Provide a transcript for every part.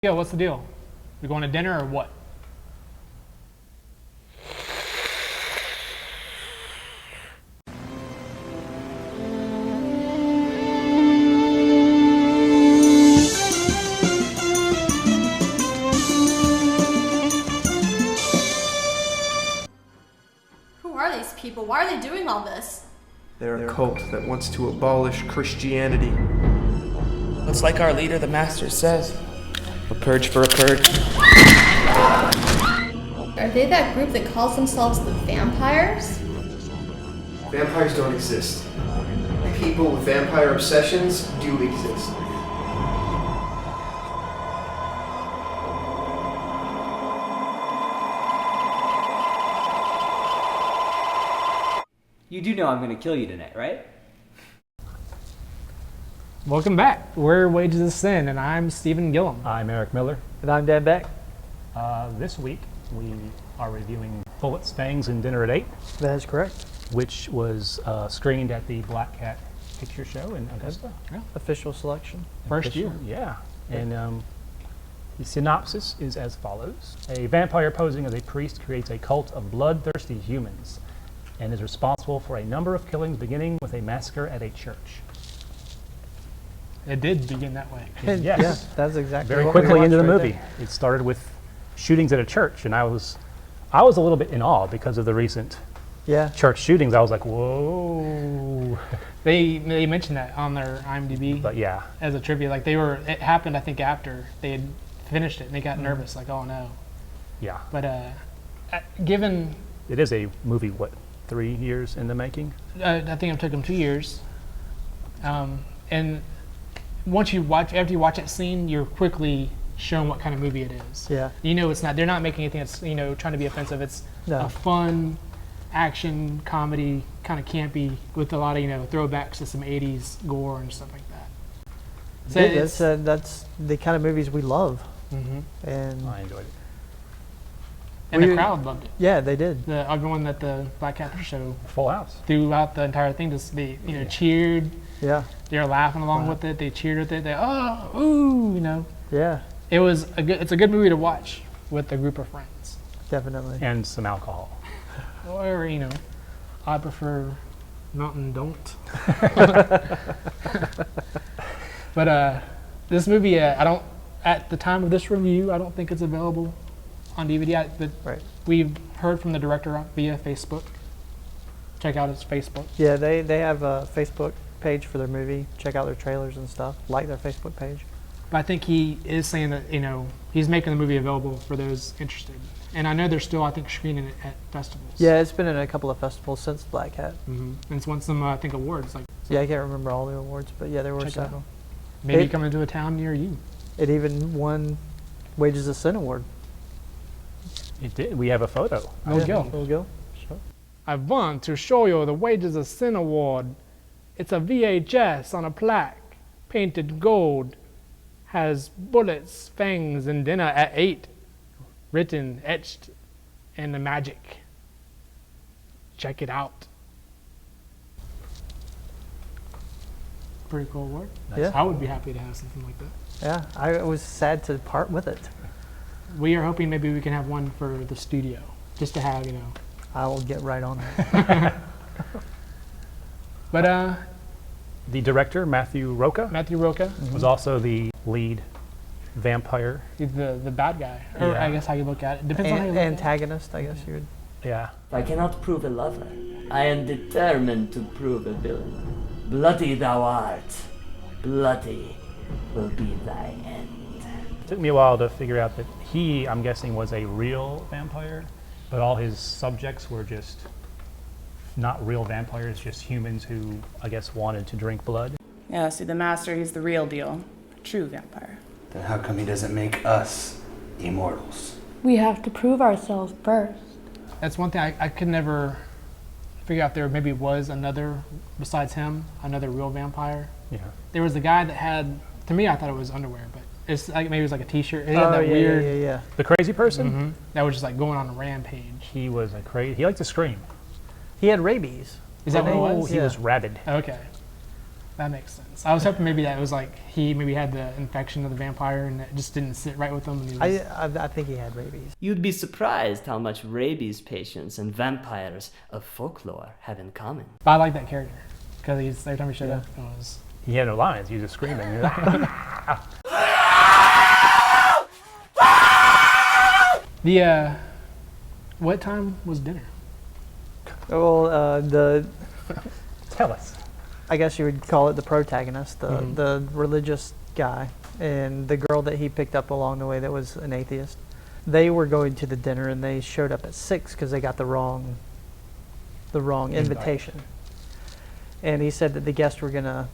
Yo, what's the deal? We going to dinner or what? Who are these people? Why are they doing all this? They're a cult that wants to abolish Christianity. It's like our leader, the Master, says. A purge for a purge. Are they that group that calls themselves the vampires? Vampires don't exist. People with vampire obsessions do exist. You do know I'm going to kill you tonight, right? Welcome back. We're Wages of Sin, and I'm Stephen Gillum. I'm Eric Miller. And I'm Dan Beck. This week we are reviewing Bullets, Fangs, and Dinner at 8, That is correct. which was screened at the Black Cat Picture Show in Augusta. Yeah. Official selection. First year. Yeah. And the synopsis is as follows. A vampire posing as a priest creates a cult of bloodthirsty humans and is responsible for a number of killings, beginning with a massacre at a church. It did begin that way. Yes. Yeah, that's exactly Very what we quickly into the watched right movie. It started with shootings at a church, and I was a little bit in awe because of the recent there. Yeah. church shootings. I was like, whoa. They mentioned that on their IMDb But yeah, as a trivia. Like it happened, I think, after they had finished it, and they got nervous, like, oh no. yeah. But given, It is a movie, what, 3 years in the making? I think it took them 2 years, and after you watch that scene, you're quickly shown what kind of movie it is. Yeah. You know, it's not. They're not making anything that's trying to be offensive. It's No. a fun action comedy, kind of campy, with a lot of throwbacks to some '80s gore and stuff like that. So That's the kind of movies we love. Mhm. And I enjoyed it. And the We- crowd loved it. yeah, they did. Everyone at the Black Cat Show Full house. throughout the entire thing, just they cheered. Yeah. They were laughing along with it. They cheered with it. They ooh. Yeah, It's a good movie to watch with a group of friends. definitely. And some alcohol. Or, I prefer Mountain Don't. But this movie, at the time of this review, I don't think it's available on DVD yet, but Right. we've heard from the director via Facebook. Check out his Facebook. Yeah, they have a Facebook page for their movie. Check out their trailers and stuff. Like their Facebook page. But I think he is saying that, he's making the movie available for those interested. And I know they're still, I think, screening it at festivals. Yeah, it's been in a couple of festivals since Black Hat. And it's won some, I think, awards. Like, Yeah, I can't remember all the awards, but yeah, there were Check it out. several. maybe It- coming to a town near you. It even won Wages of Sin award. It did. We have a photo. We'll go. We'll go. I want to show you the Wages of Sin Award. It's a VHS on a plaque, painted gold, has bullets, fangs, and dinner at 8, written, etched, in the magic. Check it out. Pretty cool award. Yeah. I would be happy to have something like that. Yeah, I was sad to part with it. We are hoping maybe we can have one for the studio, just to have, I will get right on it. But The director, Matthew Rocca, Matthew Rocca, was also the lead vampire. he's the bad guy, or Yeah. I guess how you look at it. Depends on how you look at it. Antagonist, I guess you would. Yeah. If I cannot prove a lover, I am determined to prove a villain. Bloody thou art. Bloody will be thy end. It took me a while to figure out that he, I'm guessing, was a real vampire, but all his subjects were just not real vampires, just humans who, I guess, wanted to drink blood. Yeah, see, the Master, he's the real deal. A true vampire. Then how come he doesn't make us immortals? We have to prove ourselves first. That's one thing I could never figure out. There maybe was another, besides him, another real vampire. Yeah. There was the guy that had, to me, I thought it was underwear, but it's like maybe it was like a T-shirt. It had that yeah, weird, yeah. The crazy person, Mhm. that was just like going on a rampage. he was a crazy, he liked to scream. He had rabies. Is that what it Oh, was? he Yeah. was rabid. Okay. That makes sense. I was hoping maybe that it was like he maybe had the infection of the vampire and it just didn't sit right with him. And he was... I think he had rabies. You'd be surprised how much rabies patients and vampires of folklore have in common. But I like that character because every time he showed up, it was... He had no lines. He was just screaming. What time was dinner? Well, Tell us. I guess you would call it the protagonist, the religious guy, and the girl that he picked up along the way that was an atheist. They were going to the dinner and they showed up at 6 because they got the wrong invitation. And he said that the guests were gonna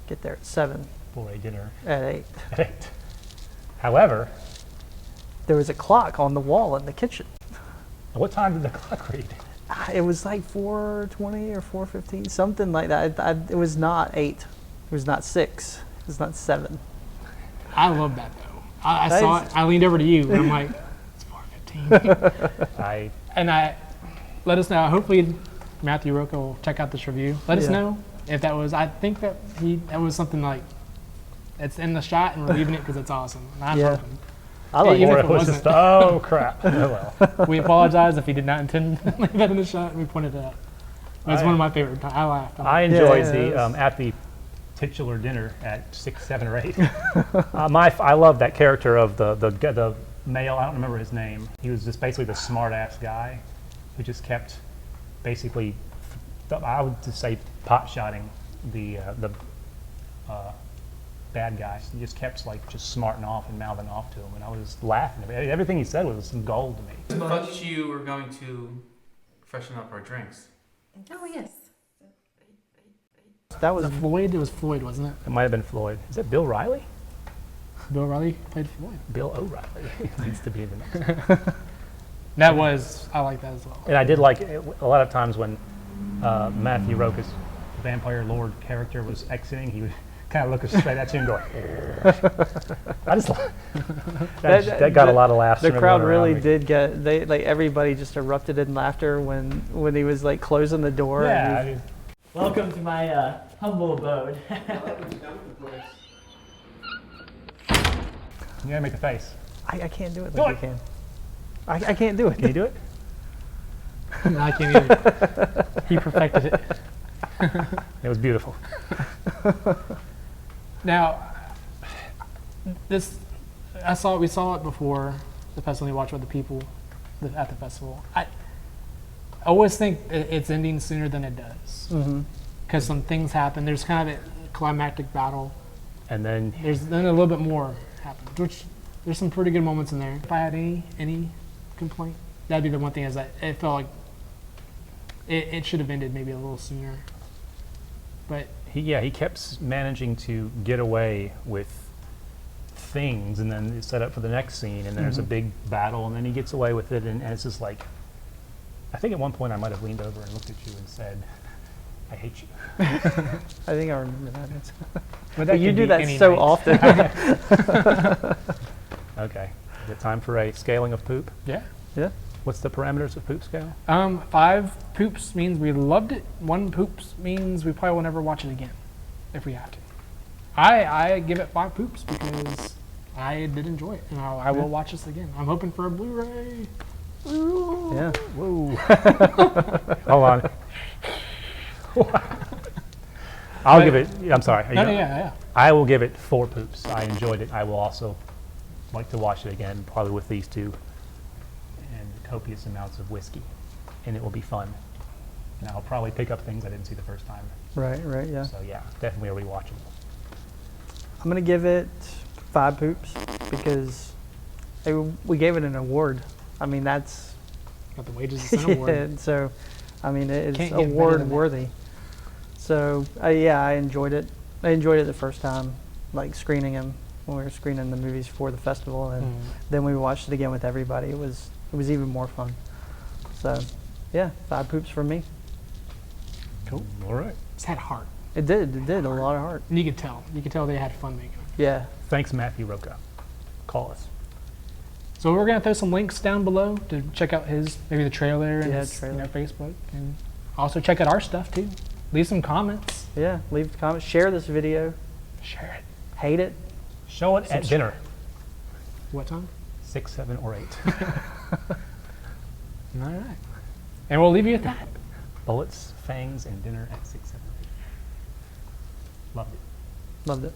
get there at 7. For a dinner. At 8. At 8. However, there was a clock on the wall in the kitchen. What time did the clock read? It was like 4:20 or 4:15, something like that. It was not 8. It was not 6. It was not 7. I love that though. I saw it. I leaned over to you and I'm like, it's 4:15. Let us know. Hopefully, Matthew Rocca will check out this review. Let us know if that was. I think that was something like it's in the shot and we're leaving it because it's awesome. And I'm hoping. I like even or if it was just, oh crap. Oh, well. We apologize if he did not intend to leave that in the shot and we pointed it out. It's one of my favorite. I laughed. I enjoyed at the titular dinner at 6, 7, or 8. I love that character of the male. I don't remember his name. He was just basically the smart ass guy who just kept basically, I would just say, pot shotting the bad guys. He just kept just smarting off and mouthing off to him, and I was laughing. Everything he said was some gold to me. I thought you were going to freshen up our drinks. Oh, yes. That was Floyd. It was Floyd, wasn't it? It might have been Floyd. Is that Bill Riley? Bill Riley played Floyd. Bill O'Reilly needs to be in the next. I like that as well. And I did like it, a lot of times when Matthew Rocca's vampire lord character was exiting, he would kind of look straight at you and go, I just that got a lot of laughs. The crowd really did get everybody just erupted in laughter when he was closing the door. Yeah. Welcome to my humble abode. You gotta make the face. I can't do it like you can. I can't do it. Can you do it? No, I can't either. He perfected it. It was beautiful. Now, we saw it before the festival. We watched with the people at the festival. I always think it's ending sooner than it does. Because some things happen. There's kind of a climactic battle. And then then a little bit more happens, which there's some pretty good moments in there. If I had any complaint, that'd be the one thing is that it felt like it should have ended maybe a little sooner. But he kept managing to get away with things, and then it's set up for the next scene, and there's a big battle, and then he gets away with it, and it's just like, I think at one point I might have leaned over and looked at you and said, I hate you. I think I remember that. But you do that so often. Okay. Is it time for a scaling of poop? yeah. What's the parameters of poop scale? 5 poops means we loved it. 1 poops means we probably will never watch it again, if we have to. I give it 5 poops because I did enjoy it, and I will watch this again. I'm hoping for a Blu-ray. Yeah. Whoa. Hold on. I'll give it. I'm sorry. Yeah. I will give it 4 poops. I enjoyed it. I will also like to watch it again, probably with these 2. Copious amounts of whiskey, and it will be fun. And I'll probably pick up things I didn't see the first time. Right, yeah. So yeah, definitely a rewatchable. I'm gonna give it 5 poops because we gave it an award. I mean, that's got the Wages of Sin award. So, I mean, it's award worthy. So I enjoyed it. I enjoyed it the first time, screening them when we were screening the movies for the festival, and then we watched it again with everybody. It was even more fun. So, yeah, 5 poops from me. Cool. All right. It had heart. It did a lot of heart. And you could tell they had fun making it. Yeah. Thanks, Matthew Rocca. Call us. So we're gonna throw some links down below to check out maybe the trailer and his trailer. Facebook, and also check out our stuff too. Leave some comments. Yeah, leave comments. Share this video. Share it. Hate it. Show it at dinner. What time? 6, 7, or 8. All right. And we'll leave you at that. Bullets, fangs, and dinner at 6, 7, 8. Loved it. Loved it.